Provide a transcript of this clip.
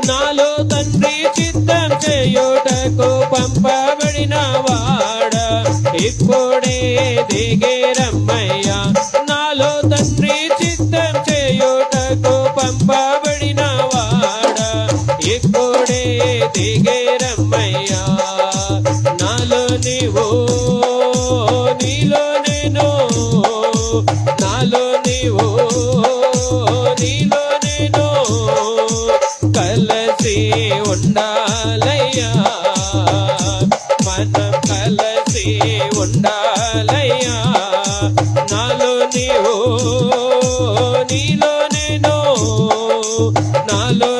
నాలో తండ్రి చిత్తం చేయుటకు పంపబడిన వాడ ఇప్పుడే దిగి రమ్మయ్యా. నాలో తండ్రి చిత్తం చేయుటకు పంపబడిన వాడ ఇప్పుడే దిగి రమ్మయ్యా. నాలో నీవు నీలో నేను, నాలో నీవు నీలో నేను కలిసి ఉండాలయ్యా. మనం కలిసి ఉండాలయ్యా. నాలో నీవు నీలో నేను, నాలో